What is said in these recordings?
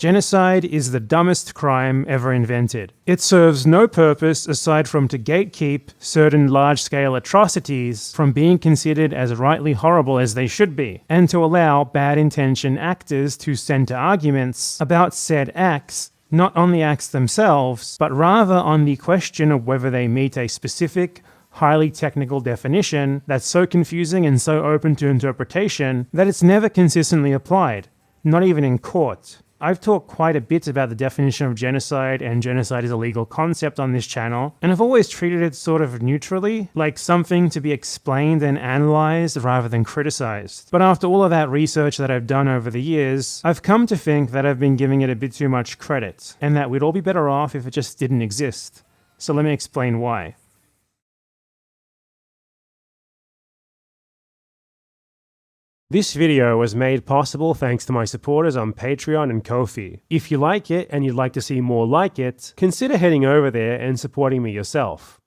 Genocide is the dumbest crime ever invented. It serves no purpose aside from to gatekeep certain large-scale atrocities from being considered as rightly horrible as they should be, and to allow bad-intentioned actors to center arguments about said acts, not on the acts themselves, but rather on the question of whether they meet a specific, highly technical definition that's so confusing and so open to interpretation that it's never consistently applied, not even in court. I've talked quite a bit about the definition of genocide and genocide as a legal concept on this channel, and I've always treated it sort of neutrally, like something to be explained and analysed rather than criticised. But after all of that research that I've done over the years, I've come to think that I've been giving it a bit too much credit, and that we'd all be better off if it just didn't exist. So let me explain why. This video was made possible thanks to my supporters on Patreon and Ko-fi. If you like it and you'd like to see more like it, consider heading over there and supporting me yourself.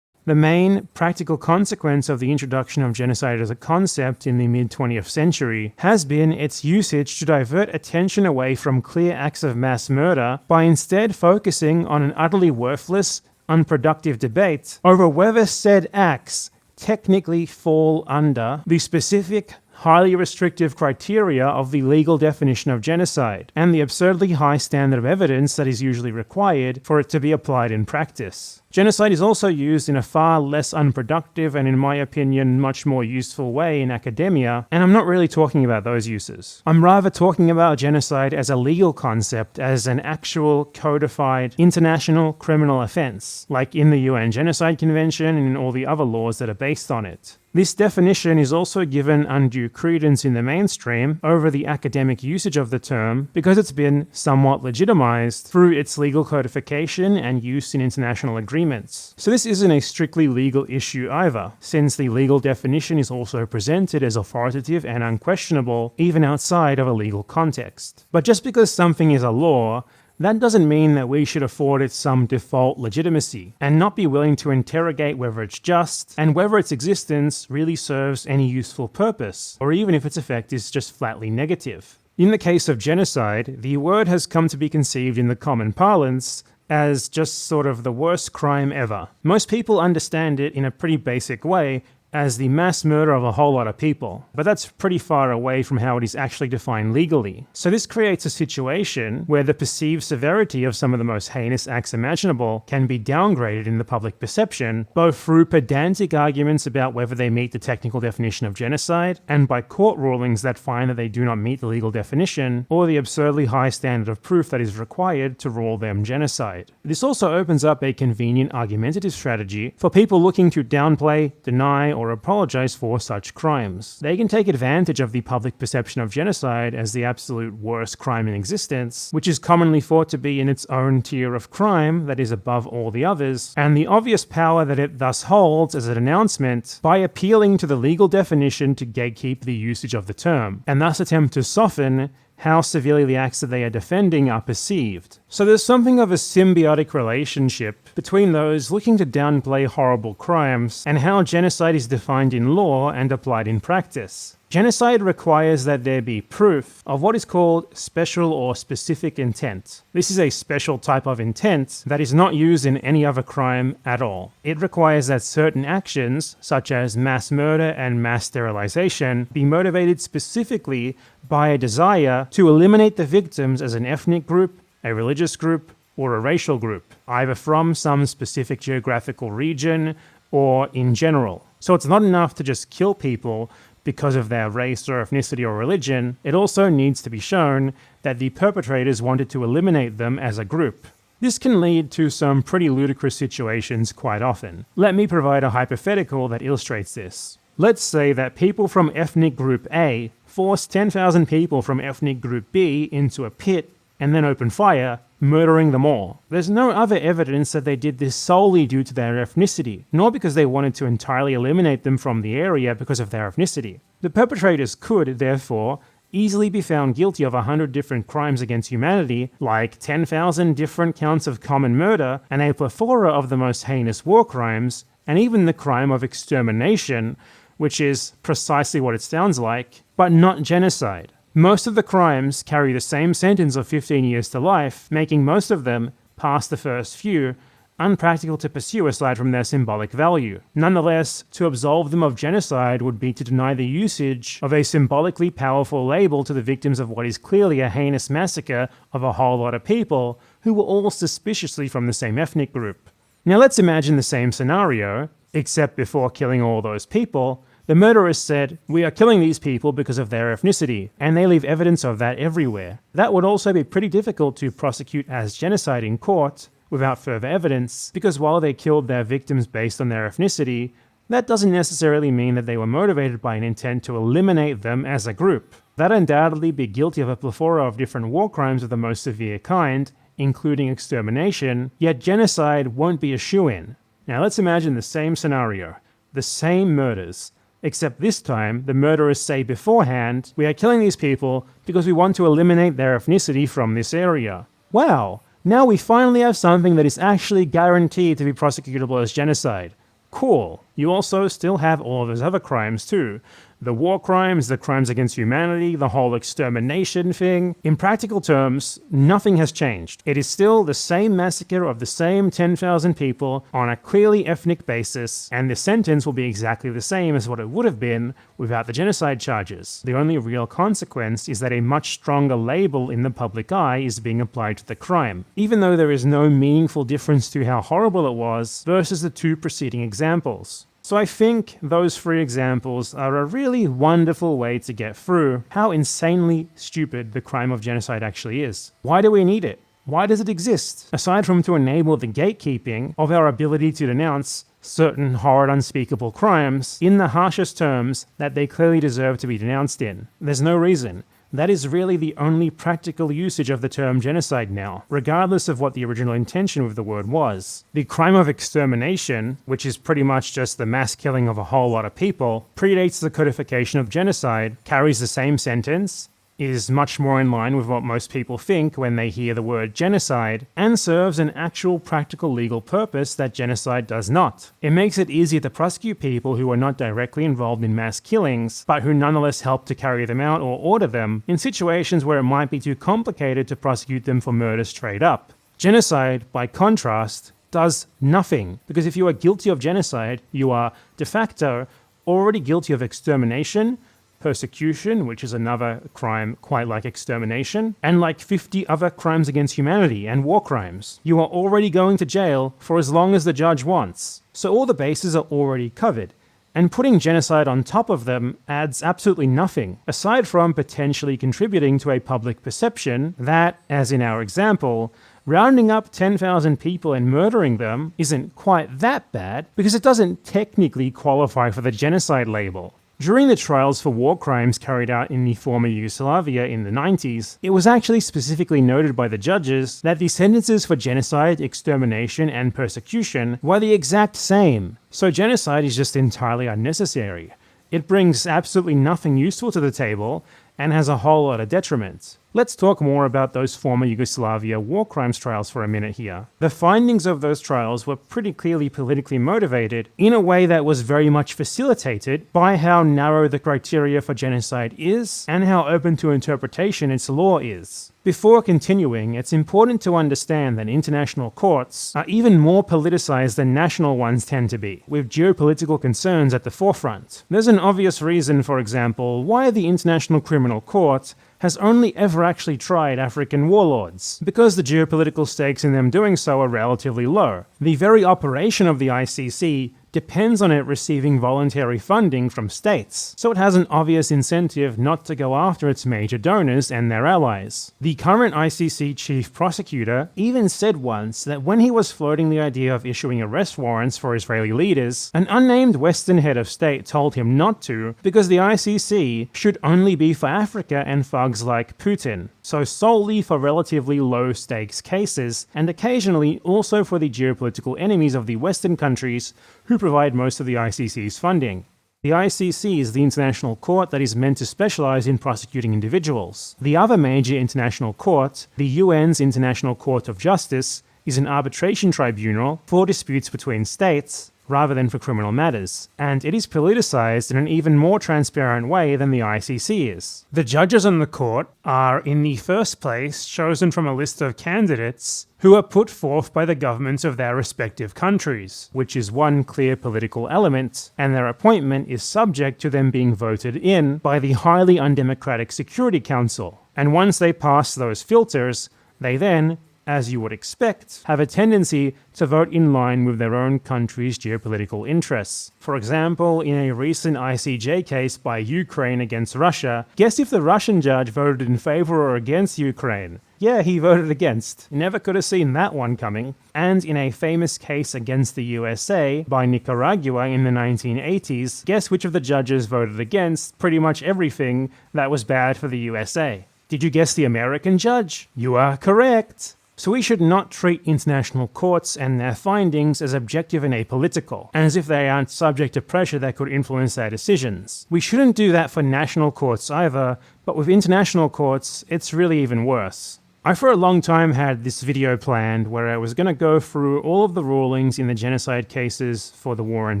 The main practical consequence of the introduction of genocide as a concept in the mid-20th century has been its usage to divert attention away from clear acts of mass murder by instead focusing on an utterly worthless, unproductive debate over whether said acts technically fall under the specific, highly restrictive criteria of the legal definition of genocide, and the absurdly high standard of evidence that is usually required for it to be applied in practice. Genocide is also used in a far less unproductive and, in my opinion, much more useful way in academia, and I'm not really talking about those uses. I'm rather talking about genocide as a legal concept, as an actual codified international criminal offense, like in the UN Genocide Convention and in all the other laws that are based on it. This definition is also given undue credence in the mainstream over the academic usage of the term because it's been somewhat legitimized through its legal codification and use in international agreements. So this isn't a strictly legal issue either, since the legal definition is also presented as authoritative and unquestionable even outside of a legal context. But just because something is a law, that doesn't mean that we should afford it some default legitimacy, and not be willing to interrogate whether it's just, and whether its existence really serves any useful purpose, or even if its effect is just flatly negative. In the case of genocide, the word has come to be conceived in the common parlance as just sort of the worst crime ever. Most people understand it in a pretty basic way, as the mass murder of a whole lot of people, but that's pretty far away from how it is actually defined legally. So this creates a situation where the perceived severity of some of the most heinous acts imaginable can be downgraded in the public perception, both through pedantic arguments about whether they meet the technical definition of genocide, and by court rulings that find that they do not meet the legal definition, or the absurdly high standard of proof that is required to rule them genocide. This also opens up a convenient argumentative strategy for people looking to downplay, deny, or apologize for such crimes. They can take advantage of the public perception of genocide as the absolute worst crime in existence, which is commonly thought to be in its own tier of crime that is above all the others, and the obvious power that it thus holds as an announcement by appealing to the legal definition to gatekeep the usage of the term, and thus attempt to soften how severely the acts that they are defending are perceived. So there's something of a symbiotic relationship between those looking to downplay horrible crimes and how genocide is defined in law and applied in practice. Genocide requires that there be proof of what is called special or specific intent. This is a special type of intent that is not used in any other crime at all. It requires that certain actions, such as mass murder and mass sterilization, be motivated specifically by a desire to eliminate the victims as an ethnic group, a religious group, or a racial group, either from some specific geographical region or in general. So it's not enough to just kill people because of their race or ethnicity or religion. It also needs to be shown that the perpetrators wanted to eliminate them as a group. This can lead to some pretty ludicrous situations quite often. Let me provide a hypothetical that illustrates this. Let's say that people from ethnic group A force 10,000 people from ethnic group B into a pit and then open fire, murdering them all. There's no other evidence that they did this solely due to their ethnicity, nor because they wanted to entirely eliminate them from the area because of their ethnicity. The perpetrators could, therefore, easily be found guilty of 100 different crimes against humanity, like 10,000 different counts of common murder, and a plethora of the most heinous war crimes, and even the crime of extermination, which is precisely what it sounds like, but not genocide. Most of the crimes carry the same sentence of 15 years to life, making most of them, past the first few, unpractical to pursue aside from their symbolic value. Nonetheless, to absolve them of genocide would be to deny the usage of a symbolically powerful label to the victims of what is clearly a heinous massacre of a whole lot of people who were all suspiciously from the same ethnic group. Now let's imagine the same scenario, except before killing all those people, the murderers said, "We are killing these people because of their ethnicity," and they leave evidence of that everywhere. That would also be pretty difficult to prosecute as genocide in court without further evidence, because while they killed their victims based on their ethnicity, that doesn't necessarily mean that they were motivated by an intent to eliminate them as a group. They'd undoubtedly be guilty of a plethora of different war crimes of the most severe kind, including extermination, yet genocide won't be a shoo-in. Now let's imagine the same scenario, the same murders, except this time the murderers say beforehand, "We are killing these people because we want to eliminate their ethnicity from this area." Wow! Now we finally have something that is actually guaranteed to be prosecutable as genocide. Cool. You also still have all of those other crimes too. The war crimes, the crimes against humanity, the whole extermination thing. In practical terms, nothing has changed. It is still the same massacre of the same 10,000 people on a clearly ethnic basis, and the sentence will be exactly the same as what it would have been without the genocide charges. The only real consequence is that a much stronger label in the public eye is being applied to the crime, even though there is no meaningful difference to how horrible it was versus the two preceding examples. So I think those three examples are a really wonderful way to get through how insanely stupid the crime of genocide actually is. Why do we need it? Why does it exist? Aside from to enable the gatekeeping of our ability to denounce certain horrid unspeakable crimes in the harshest terms that they clearly deserve to be denounced in. There's no reason. That is really the only practical usage of the term genocide now, regardless of what the original intention with the word was. The crime of extermination, which is pretty much just the mass killing of a whole lot of people, predates the codification of genocide, carries the same sentence, is much more in line with what most people think when they hear the word genocide, and serves an actual practical legal purpose that genocide does not. It makes it easier to prosecute people who are not directly involved in mass killings, but who nonetheless help to carry them out or order them, in situations where it might be too complicated to prosecute them for murder straight up. Genocide, by contrast, does nothing, because if you are guilty of genocide, you are de facto already guilty of extermination, persecution, which is another crime quite like extermination, and like 50 other crimes against humanity and war crimes. You are already going to jail for as long as the judge wants. So all the bases are already covered, and putting genocide on top of them adds absolutely nothing, aside from potentially contributing to a public perception that, as in our example, rounding up 10,000 people and murdering them isn't quite that bad because it doesn't technically qualify for the genocide label. During the trials for war crimes carried out in the former Yugoslavia in the 90s, it was actually specifically noted by the judges that the sentences for genocide, extermination, and persecution were the exact same. So genocide is just entirely unnecessary. It brings absolutely nothing useful to the table and has a whole lot of detriments. Let's talk more about those former Yugoslavia war crimes trials for a minute here. The findings of those trials were pretty clearly politically motivated in a way that was very much facilitated by how narrow the criteria for genocide is and how open to interpretation its law is. Before continuing, it's important to understand that international courts are even more politicized than national ones tend to be, with geopolitical concerns at the forefront. There's an obvious reason, for example, why the International Criminal Court has only ever actually tried African warlords, because the geopolitical stakes in them doing so are relatively low. The very operation of the ICC depends on it receiving voluntary funding from states, so it has an obvious incentive not to go after its major donors and their allies. The current ICC chief prosecutor even said once that when he was floating the idea of issuing arrest warrants for Israeli leaders, an unnamed Western head of state told him not to because the ICC should only be for Africa and thugs like Putin, so solely for relatively low-stakes cases, and occasionally also for the geopolitical enemies of the Western countries who provide most of the ICC's funding. The ICC is the international court that is meant to specialize in prosecuting individuals. The other major international court, the UN's International Court of Justice, is an arbitration tribunal for disputes between states, rather than for criminal matters, and it is politicized in an even more transparent way than the ICC is. The judges on the court are, in the first place, chosen from a list of candidates who are put forth by the governments of their respective countries, which is one clear political element, and their appointment is subject to them being voted in by the highly undemocratic Security Council. And once they pass those filters, they then, as you would expect, have a tendency to vote in line with their own country's geopolitical interests. For example, in a recent ICJ case by Ukraine against Russia, guess if the Russian judge voted in favor or against Ukraine? Yeah, he voted against. Never could have seen that one coming. And in a famous case against the USA by Nicaragua in the 1980s, guess which of the judges voted against pretty much everything that was bad for the USA? Did you guess the American judge? You are correct. So we should not treat international courts and their findings as objective and apolitical, and as if they aren't subject to pressure that could influence their decisions. We shouldn't do that for national courts either, but with international courts, it's really even worse. I for a long time had this video planned where I was going to go through all of the rulings in the genocide cases for the war in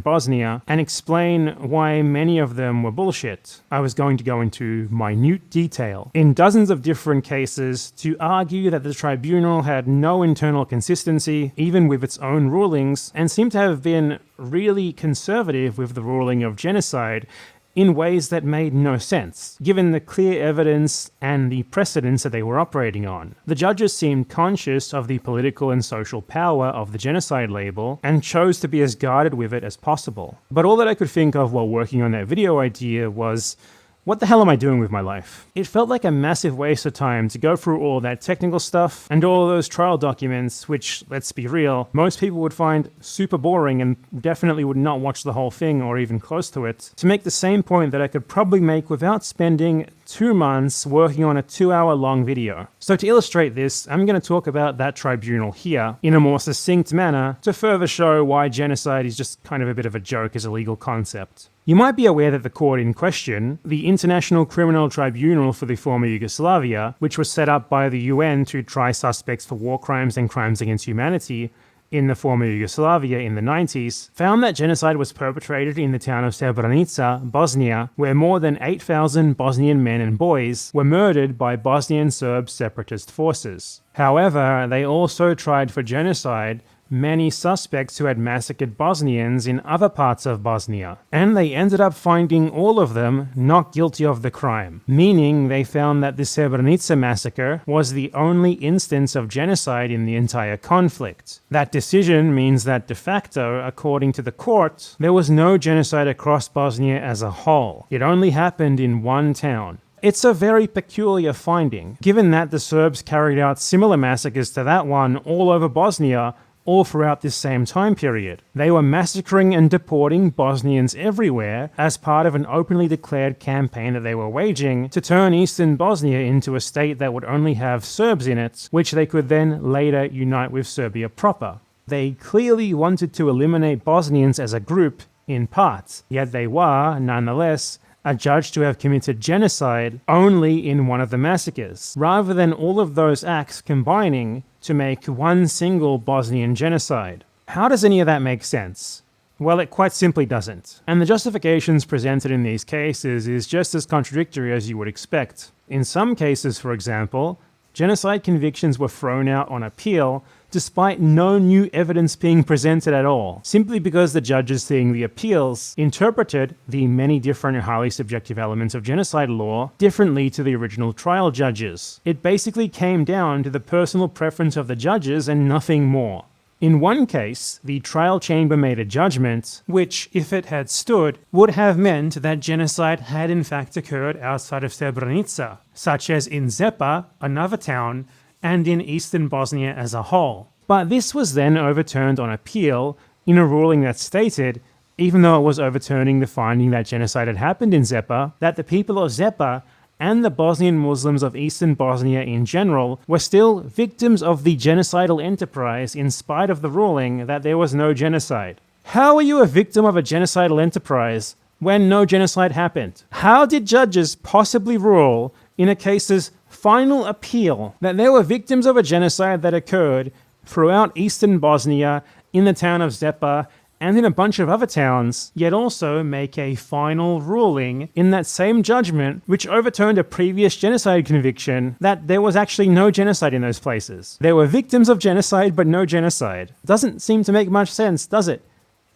Bosnia and explain why many of them were bullshit. I was going to go into minute detail in dozens of different cases to argue that the tribunal had no internal consistency, even with its own rulings, and seemed to have been really conservative with the ruling of genocide in ways that made no sense, given the clear evidence and the precedents that they were operating on. The judges seemed conscious of the political and social power of the genocide label and chose to be as guarded with it as possible. But all that I could think of while working on that video idea was, what the hell am I doing with my life? It felt like a massive waste of time to go through all that technical stuff and all those trial documents, which, let's be real, most people would find super boring and definitely would not watch the whole thing or even close to it, to make the same point that I could probably make without spending 2 months working on a 2-hour-long video. So to illustrate this, I'm going to talk about that tribunal here in a more succinct manner to further show why genocide is just kind of a bit of a joke as a legal concept. You might be aware that the court in question, the International Criminal Tribunal for the former Yugoslavia, which was set up by the UN to try suspects for war crimes and crimes against humanity in the former Yugoslavia in the 90s, found that genocide was perpetrated in the town of Srebrenica, Bosnia, where more than 8,000 Bosnian men and boys were murdered by Bosnian Serb separatist forces. However, they also tried for genocide many suspects who had massacred Bosnians in other parts of Bosnia, and they ended up finding all of them not guilty of the crime, meaning they found that the Srebrenica massacre was the only instance of genocide in the entire conflict. That decision means that de facto, according to the court, there was no genocide across Bosnia as a whole. It only happened in one town. It's a very peculiar finding, given that the Serbs carried out similar massacres to that one all over Bosnia all throughout this same time period. They were massacring and deporting Bosnians everywhere as part of an openly declared campaign that they were waging to turn Eastern Bosnia into a state that would only have Serbs in it, which they could then later unite with Serbia proper. They clearly wanted to eliminate Bosnians as a group, in part, yet they were, nonetheless, adjudged to have committed genocide only in one of the massacres, rather than all of those acts combining to make one single Bosnian genocide. How does any of that make sense? Well, it quite simply doesn't. And the justifications presented in these cases is just as contradictory as you would expect. In some cases, for example, genocide convictions were thrown out on appeal despite no new evidence being presented at all, simply because the judges seeing the appeals interpreted the many different and highly subjective elements of genocide law differently to the original trial judges. It basically came down to the personal preference of the judges and nothing more. In one case, the trial chamber made a judgment, which, if it had stood, would have meant that genocide had in fact occurred outside of Srebrenica, such as in Zepa, another town, and in eastern Bosnia as a whole. But this was then overturned on appeal in a ruling that stated, even though it was overturning the finding that genocide had happened in Zepa, that the people of Zepa and the Bosnian Muslims of eastern Bosnia in general were still victims of the genocidal enterprise in spite of the ruling that there was no genocide. How are you a victim of a genocidal enterprise when no genocide happened? How did judges possibly rule in a case's final appeal that there were victims of a genocide that occurred throughout eastern Bosnia in the town of Zepa and in a bunch of other towns, yet also make a final ruling in that same judgment which overturned a previous genocide conviction that there was actually no genocide in those places. There were victims of genocide, but no genocide. Doesn't seem to make much sense, does it?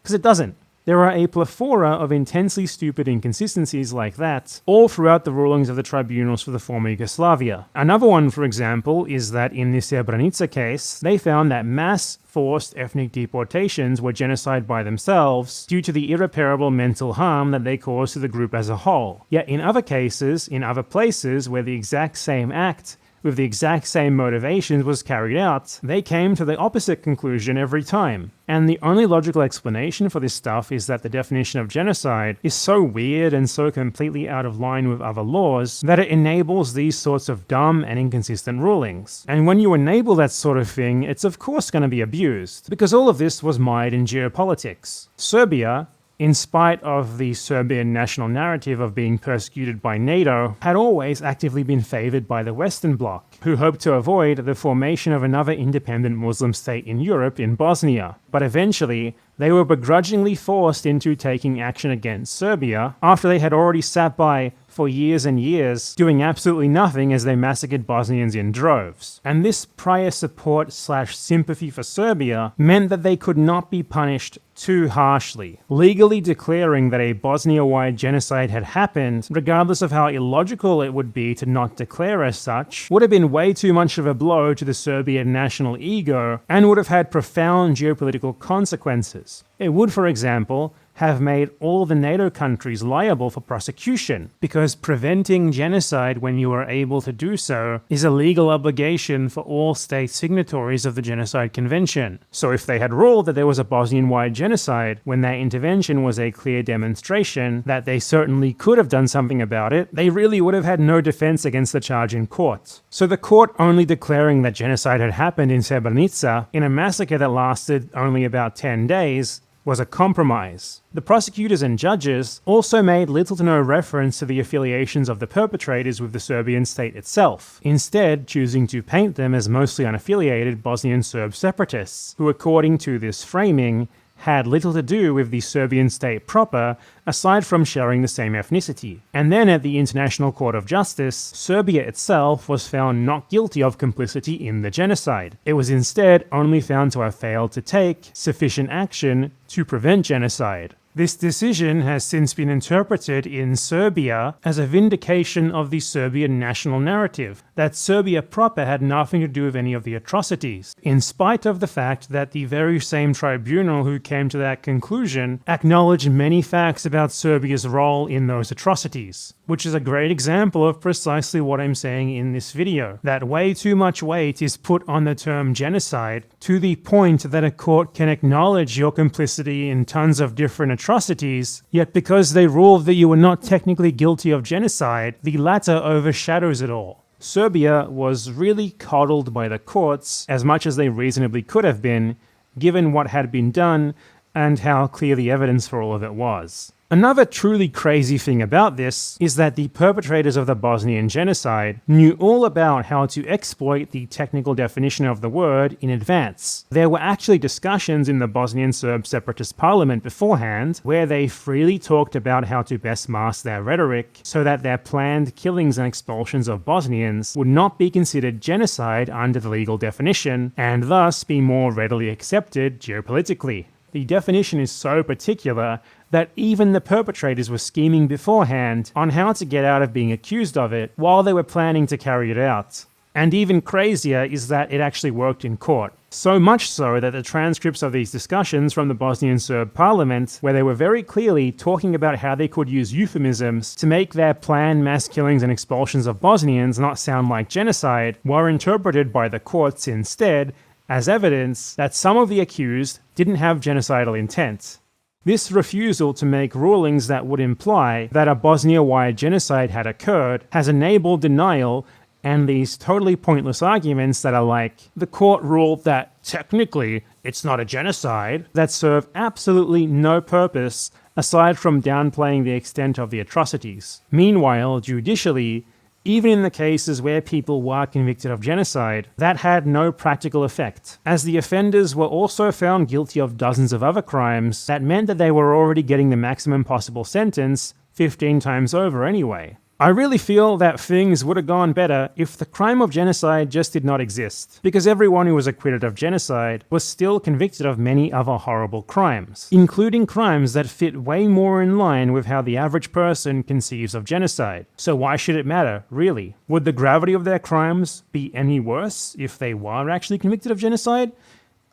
Because it doesn't. There are a plethora of intensely stupid inconsistencies like that, all throughout the rulings of the tribunals for the former Yugoslavia. Another one, for example, is that in the Srebrenica case, they found that mass forced ethnic deportations were genocide by themselves due to the irreparable mental harm that they caused to the group as a whole. Yet in other cases, in other places where the exact same act with the exact same motivations was carried out, they came to the opposite conclusion every time. And the only logical explanation for this stuff is that the definition of genocide is so weird and so completely out of line with other laws that it enables these sorts of dumb and inconsistent rulings. And when you enable that sort of thing, it's of course going to be abused, because all of this was mired in geopolitics. Serbia, in spite of the Serbian national narrative of being persecuted by NATO, had always actively been favored by the Western Bloc, who hoped to avoid the formation of another independent Muslim state in Europe in Bosnia. But eventually, they were begrudgingly forced into taking action against Serbia after they had already sat by for years and years, doing absolutely nothing as they massacred Bosnians in droves. And this prior support/sympathy for Serbia meant that they could not be punished too harshly. Legally declaring that a Bosnia-wide genocide had happened, regardless of how illogical it would be to not declare as such, would have been way too much of a blow to the Serbian national ego and would have had profound geopolitical consequences. It would, for example, have made all the NATO countries liable for prosecution, because preventing genocide when you are able to do so is a legal obligation for all state signatories of the Genocide Convention. So if they had ruled that there was a Bosnian-wide genocide when their intervention was a clear demonstration that they certainly could have done something about it, they really would have had no defense against the charge in court. So the court only declaring that genocide had happened in Srebrenica, in a massacre that lasted only about 10 days, was a compromise. The prosecutors and judges also made little to no reference to the affiliations of the perpetrators with the Serbian state itself, instead choosing to paint them as mostly unaffiliated Bosnian Serb separatists, who according to this framing had little to do with the Serbian state proper, aside from sharing the same ethnicity. And then at the International Court of Justice, Serbia itself was found not guilty of complicity in the genocide. It was instead only found to have failed to take sufficient action to prevent genocide. This decision has since been interpreted in Serbia as a vindication of the Serbian national narrative, that Serbia proper had nothing to do with any of the atrocities, in spite of the fact that the very same tribunal who came to that conclusion acknowledged many facts about Serbia's role in those atrocities, which is a great example of precisely what I'm saying in this video, that way too much weight is put on the term genocide to the point that a court can acknowledge your complicity in tons of different atrocities, yet because they ruled that you were not technically guilty of genocide, the latter overshadows it all. Serbia was really coddled by the courts as much as they reasonably could have been, given what had been done and how clear the evidence for all of it was. Another truly crazy thing about this is that the perpetrators of the Bosnian Genocide knew all about how to exploit the technical definition of the word in advance. There were actually discussions in the Bosnian Serb separatist parliament beforehand where they freely talked about how to best mask their rhetoric so that their planned killings and expulsions of Bosnians would not be considered genocide under the legal definition and thus be more readily accepted geopolitically. The definition is so particular that even the perpetrators were scheming beforehand on how to get out of being accused of it while they were planning to carry it out. And even crazier is that it actually worked in court. So much so that the transcripts of these discussions from the Bosnian Serb parliament, where they were very clearly talking about how they could use euphemisms to make their planned mass killings and expulsions of Bosnians not sound like genocide, were interpreted by the courts instead as evidence that some of the accused didn't have genocidal intent. This refusal to make rulings that would imply that a Bosnia-wide genocide had occurred has enabled denial and these totally pointless arguments that are like, the court ruled that technically it's not a genocide, that serve absolutely no purpose aside from downplaying the extent of the atrocities. Meanwhile, judicially, Even in the cases where people were convicted of genocide, that had no practical effect, as the offenders were also found guilty of dozens of other crimes that meant that they were already getting the maximum possible sentence 15 times over anyway. I really feel that things would have gone better if the crime of genocide just did not exist, because everyone who was acquitted of genocide was still convicted of many other horrible crimes, including crimes that fit way more in line with how the average person conceives of genocide. So why should it matter, really? Would the gravity of their crimes be any worse if they were actually convicted of genocide?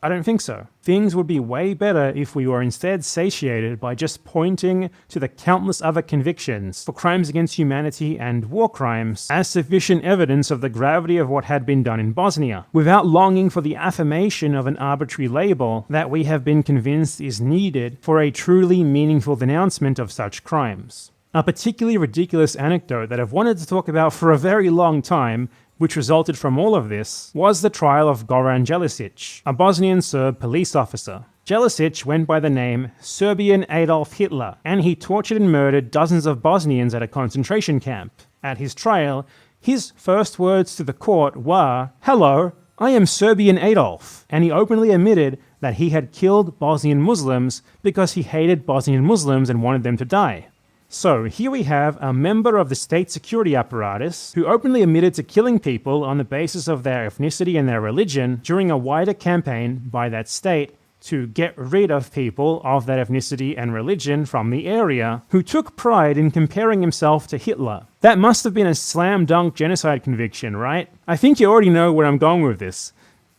I don't think so. Things would be way better if we were instead satiated by just pointing to the countless other convictions for crimes against humanity and war crimes as sufficient evidence of the gravity of what had been done in Bosnia, without longing for the affirmation of an arbitrary label that we have been convinced is needed for a truly meaningful denouncement of such crimes. A particularly ridiculous anecdote that I've wanted to talk about for a very long time, which resulted from all of this, was the trial of Goran Jelicic, a Bosnian Serb police officer. Jelicic went by the name Serbian Adolf Hitler, and he tortured and murdered dozens of Bosnians at a concentration camp. At his trial, his first words to the court were, "Hello, I am Serbian Adolf," and he openly admitted that he had killed Bosnian Muslims because he hated Bosnian Muslims and wanted them to die. So here we have a member of the state security apparatus who openly admitted to killing people on the basis of their ethnicity and their religion during a wider campaign by that state to get rid of people of that ethnicity and religion from the area, who took pride in comparing himself to Hitler. That must have been a slam dunk genocide conviction, right? I think you already know where I'm going with this.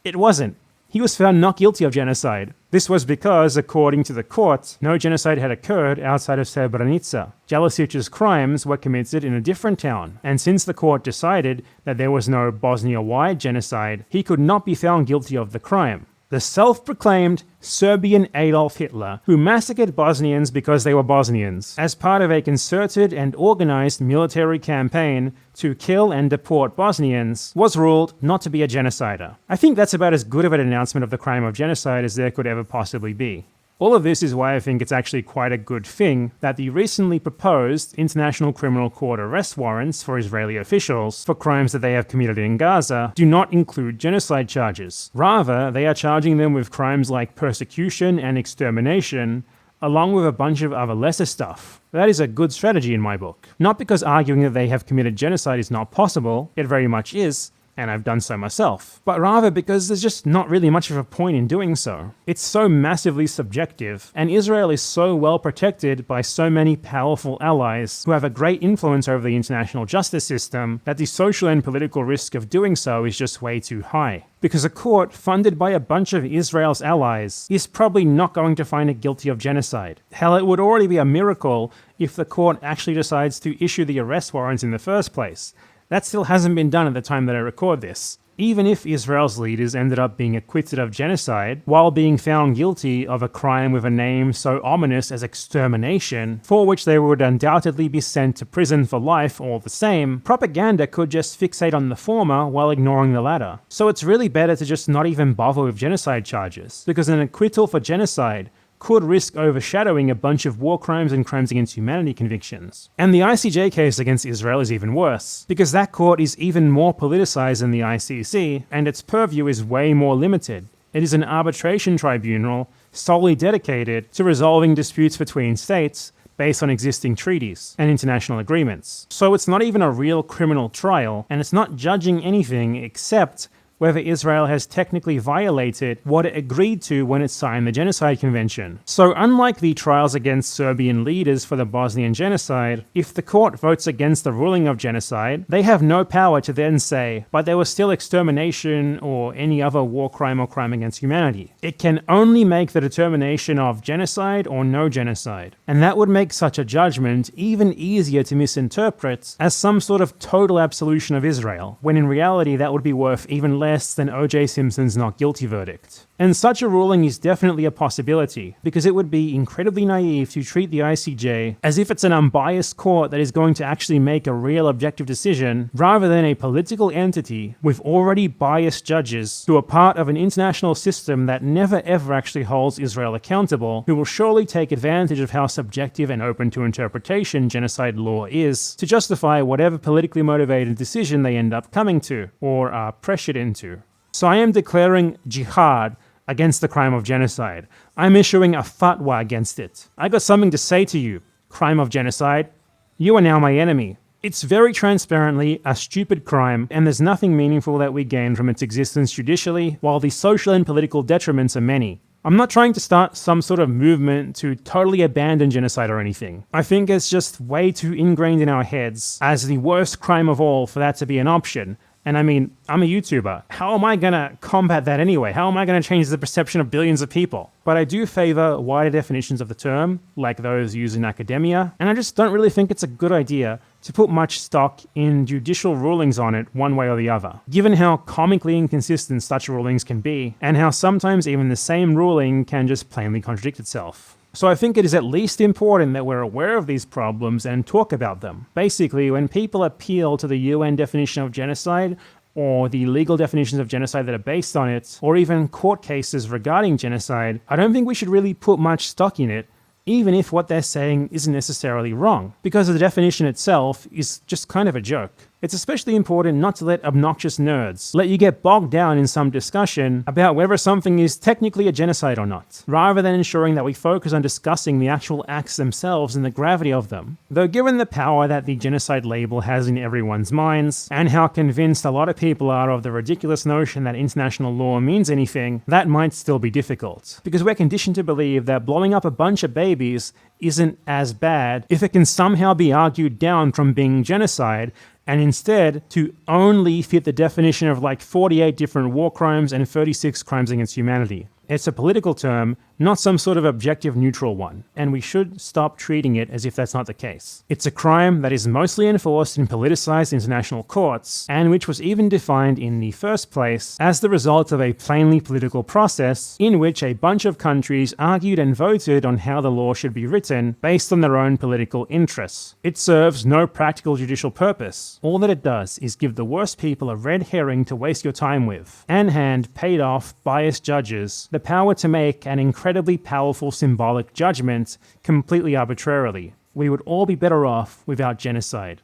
It wasn't. He was found not guilty of genocide. This was because, according to the court, no genocide had occurred outside of Srebrenica. Jelisic's crimes were committed in a different town, and since the court decided that there was no Bosnia-wide genocide, he could not be found guilty of the crime. The self-proclaimed Serbian Adolf Hitler, who massacred Bosnians because they were Bosnians, as part of a concerted and organized military campaign to kill and deport Bosnians, was ruled not to be a genocider. I think that's about as good of an announcement of the crime of genocide as there could ever possibly be. All of this is why I think it's actually quite a good thing that the recently proposed International Criminal Court arrest warrants for Israeli officials for crimes that they have committed in Gaza do not include genocide charges. Rather, they are charging them with crimes like persecution and extermination, along with a bunch of other lesser stuff. That is a good strategy in my book. Not because arguing that they have committed genocide is not possible, it very much is, and I've done so myself, but rather because there's just not really much of a point in doing so. It's so massively subjective, and Israel is so well protected by so many powerful allies who have a great influence over the international justice system that the social and political risk of doing so is just way too high. Because a court funded by a bunch of Israel's allies is probably not going to find it guilty of genocide. Hell, it would already be a miracle if the court actually decides to issue the arrest warrants in the first place. That still hasn't been done at the time that I record this. Even if Israel's leaders ended up being acquitted of genocide, while being found guilty of a crime with a name so ominous as extermination, for which they would undoubtedly be sent to prison for life all the same, propaganda could just fixate on the former while ignoring the latter. So it's really better to just not even bother with genocide charges, because an acquittal for genocide could risk overshadowing a bunch of war crimes and crimes against humanity convictions. And the ICJ case against Israel is even worse, because that court is even more politicized than the ICC, and its purview is way more limited. It is an arbitration tribunal solely dedicated to resolving disputes between states based on existing treaties and international agreements. So it's not even a real criminal trial, and it's not judging anything except whether Israel has technically violated what it agreed to when it signed the Genocide Convention. So unlike the trials against Serbian leaders for the Bosnian Genocide, if the court votes against the ruling of genocide, they have no power to then say, but there was still extermination or any other war crime or crime against humanity. It can only make the determination of genocide or no genocide. And that would make such a judgment even easier to misinterpret as some sort of total absolution of Israel, when in reality that would be worth even less less than O.J. Simpson's not guilty verdict. And such a ruling is definitely a possibility, because it would be incredibly naive to treat the ICJ as if it's an unbiased court that is going to actually make a real objective decision, rather than a political entity with already biased judges who are part of an international system that never ever actually holds Israel accountable, who will surely take advantage of how subjective and open to interpretation genocide law is to justify whatever politically motivated decision they end up coming to, or are pressured into. So I am declaring jihad against the crime of genocide. I'm issuing a fatwa against it. I got something to say to you, crime of genocide. You are now my enemy. It's very transparently a stupid crime, and there's nothing meaningful that we gain from its existence judicially, while the social and political detriments are many. I'm not trying to start some sort of movement to totally abandon genocide or anything. I think it's just way too ingrained in our heads as the worst crime of all for that to be an option. And I mean, I'm a YouTuber. How am I gonna combat that anyway? How am I gonna change the perception of billions of people? But I do favor wider definitions of the term, like those used in academia, and I just don't really think it's a good idea to put much stock in judicial rulings on it one way or the other, given how comically inconsistent such rulings can be, and how sometimes even the same ruling can just plainly contradict itself. So I think it is at least important that we're aware of these problems and talk about them. Basically, when people appeal to the UN definition of genocide, or the legal definitions of genocide that are based on it, or even court cases regarding genocide, I don't think we should really put much stock in it, even if what they're saying isn't necessarily wrong, because the definition itself is just kind of a joke. It's especially important not to let obnoxious nerds let you get bogged down in some discussion about whether something is technically a genocide or not, rather than ensuring that we focus on discussing the actual acts themselves and the gravity of them. Though given the power that the genocide label has in everyone's minds, and how convinced a lot of people are of the ridiculous notion that international law means anything, that might still be difficult, because we're conditioned to believe that blowing up a bunch of babies isn't as bad if it can somehow be argued down from being genocide, and instead to only fit the definition of like 48 different war crimes and 36 crimes against humanity. It's a political term, not some sort of objective neutral one, and we should stop treating it as if that's not the case. It's a crime that is mostly enforced in politicized international courts, and which was even defined in the first place as the result of a plainly political process in which a bunch of countries argued and voted on how the law should be written based on their own political interests. It serves no practical judicial purpose. All that it does is give the worst people a red herring to waste your time with, and hand paid-off, biased judges the power to make an incredibly powerful symbolic judgment completely arbitrarily. We would all be better off without genocide.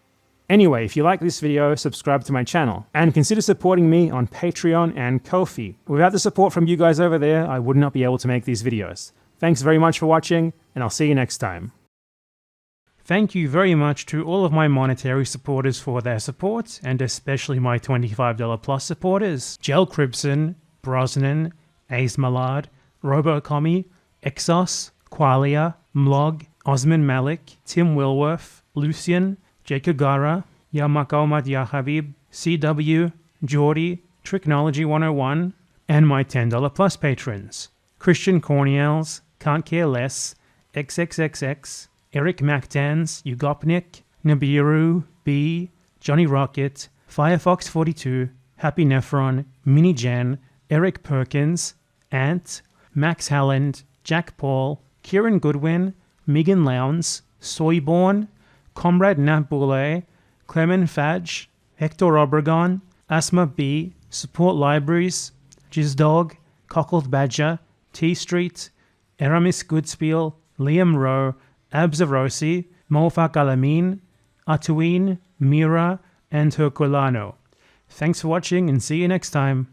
Anyway, if you like this video, subscribe to my channel, and consider supporting me on Patreon and Ko-fi. Without the support from you guys over there, I would not be able to make these videos. Thanks very much for watching, and I'll see you next time. Thank you very much to all of my monetary supporters for their support, and especially my $25 plus supporters: Gel Cribson, Brosnan, Ace Malad, Robocomi, Exos, Qualia, Mlog, Osman Malik, Tim Wilworth, Lucian, Jacob Gara, Yamakomat Yahabib, CW, Geordie, Tricknology 101, and my $10 plus patrons: Christian Corniels, Can't Care Less, XXXX, Eric Mactans, Ugopnik, Nibiru, B, Johnny Rocket, Firefox42, Happy Nephron, Mini Jen, Eric Perkins, Ant, Max Halland, Jack Paul, Kieran Goodwin, Megan Lowndes, Soyborn, Comrade Nat Boulay, Clement Fadge, Hector Obregon, Asma B, Support Libraries, Jizdog, Cockled Badger, T Street, Aramis Goodspiel, Liam Rowe, Abzarosi, Molfak Alamin, Atuin, Mira, and Herculano. Thanks for watching, and see you next time.